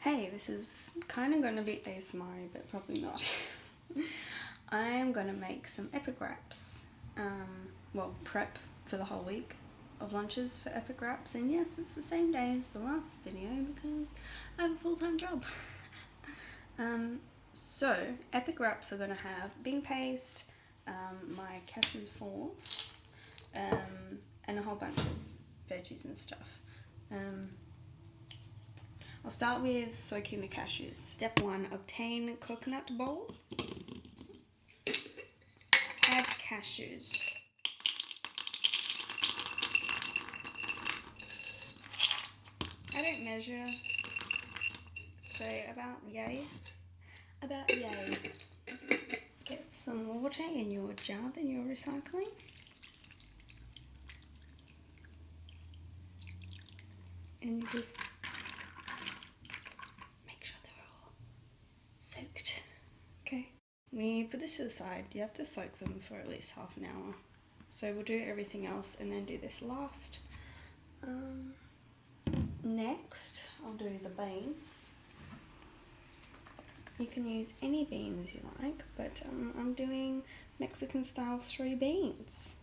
Hey, this is kind of going to be ASMR, but probably not. I am going to make some epic wraps. Well, prep for the whole week of lunches for epic wraps. And yes, it's the same day as the last video because I have a full-time job. So, epic wraps are going to have bean paste, my cashew sauce, and a whole bunch of veggies and stuff. I'll start with soaking the cashews. Step 1, obtain coconut bowl. Add cashews. I don't measure, so about yay. Get some water in your jar that you're recycling. And just make sure they're all soaked. Okay. We put this to the side. You have to soak them for at least half an hour. So we'll do everything else and then do this last. Next, I'll do the beans. You can use any beans you like, but I'm doing Mexican style 3 beans.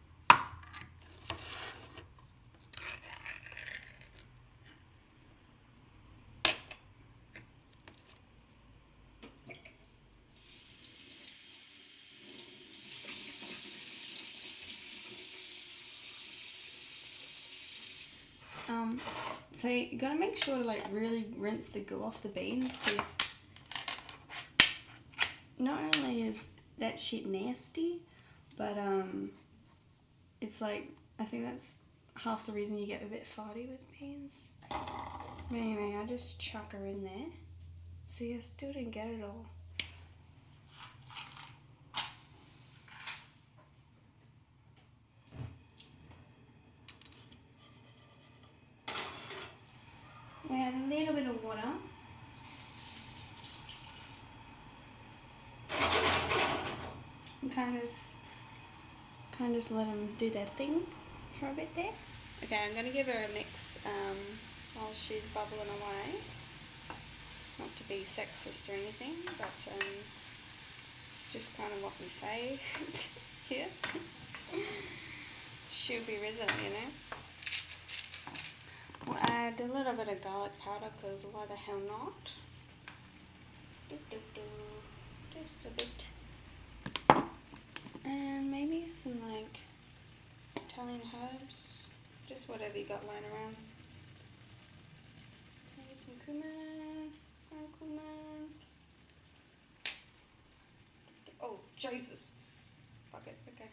So you gotta make sure to like really rinse the goo off the beans, because not only is that shit nasty, but it's like, I think that's half the reason you get a bit farty with beans. But anyway, I just chuck her in there. See, I still didn't get it all. We add a little bit of water. And kind of just let them do their thing for a bit there. Okay, I'm going to give her a mix while she's bubbling away. Not to be sexist or anything, but it's just kind of what we say here. She'll be Rizzo, you know. We'll add a little bit of garlic powder, because why the hell not? Just a bit. And maybe some like Italian herbs, just whatever you got lying around. Maybe some cumin, ground cumin. Oh, Jesus. Fuck it, okay.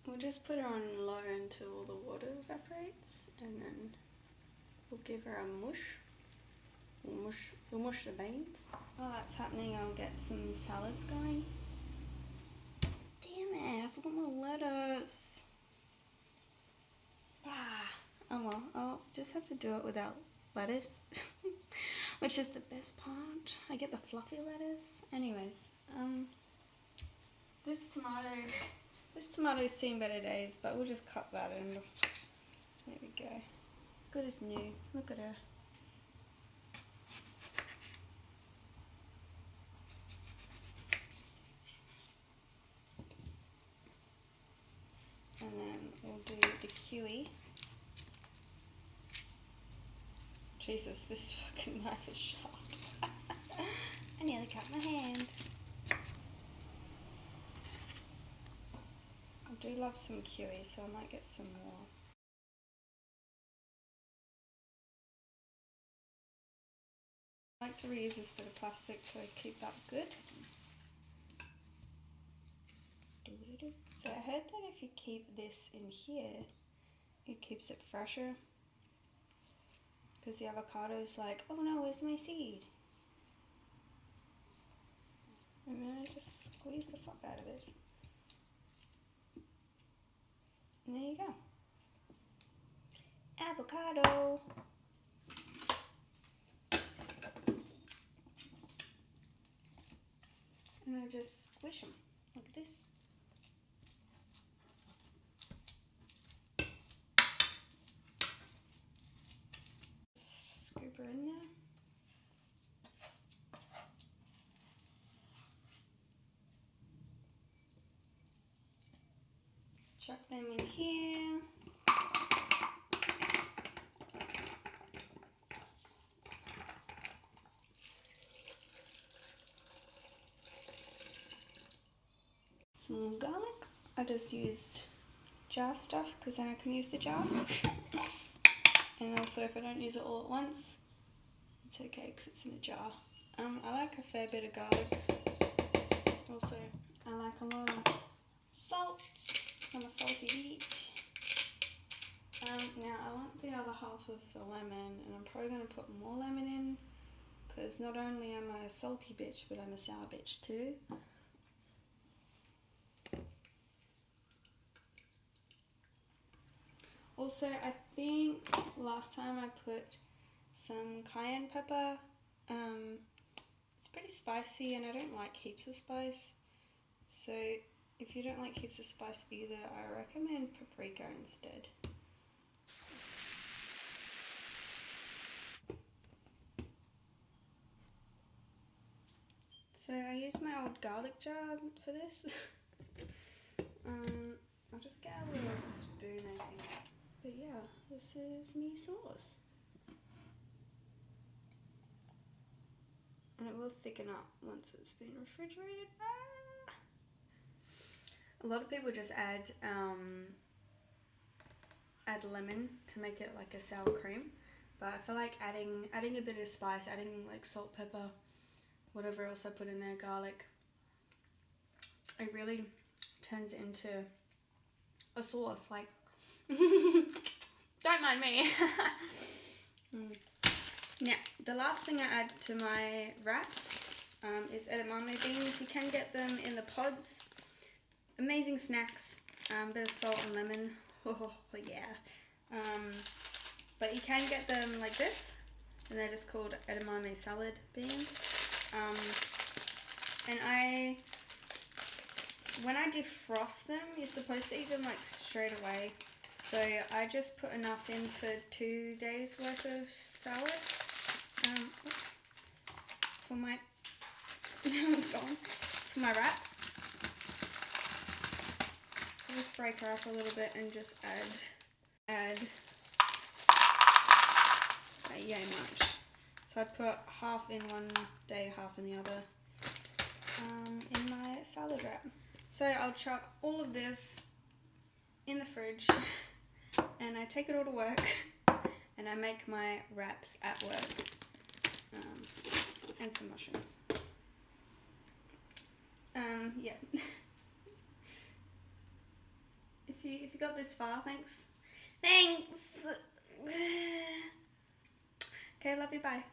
We'll just put her on low until all the water evaporates, and then we'll give her a mush. We'll mush the beans. While that's happening, I'll get some salads going. Damn it, I forgot my lettuce. Oh well, I'll just have to do it without lettuce, which is the best part. I get the fluffy lettuce. Anyways, this tomato's seen better days, but we'll just cut that in. There we go. Good as new. Look at her. And then we'll do the kiwi. Jesus, this fucking knife is sharp. I nearly cut my hand. I do love some kiwi, so I might get some more. I like to reuse this bit of plastic to keep that good. So I heard that if you keep this in here, it keeps it fresher. Because the avocado's like, oh no, where's my seed? And then I just squeeze the fuck out of it. And there you go. Avocado. just squish them like this. Scoop her in there. Chuck them in here. Some garlic. I just used jar stuff because then I can use the jar. And also if I don't use it all at once, it's okay because it's in a jar. I like a fair bit of garlic. Also, I like a lot of salt. I'm a salty bitch. Now I want the other half of the lemon, and I'm probably going to put more lemon in because not only am I a salty bitch, but I'm a sour bitch too. Also, I think last time I put some cayenne pepper. It's pretty spicy and I don't like heaps of spice. So if you don't like heaps of spice either, I recommend paprika instead. So I use my old garlic jar for this. I'll just get a little spoon, I think. But yeah, this is me sauce. And it will thicken up once it's been refrigerated. A lot of people just add lemon to make it like a sour cream. But I feel like adding a bit of spice, adding like salt, pepper, whatever else I put in there, garlic, it really turns it into a sauce. Like, don't mind me. Now, the last thing I add to my wraps is edamame beans. You can get them in the pods. Amazing snacks. Bit of salt and lemon. Oh yeah. But you can get them like this, and they're just called edamame salad beans. And when I defrost them, you're supposed to eat them like straight away. So I just put enough in for 2 days worth of salad. For my, that one's gone. For my wraps. So just break her up a little bit and just add yay much. So I put half in one day, half in the other, in my salad wrap. So I'll chuck all of this in the fridge and I take it all to work and I make my wraps at work, and some mushrooms. Yeah. If you got this far, thanks. Okay, love you, bye.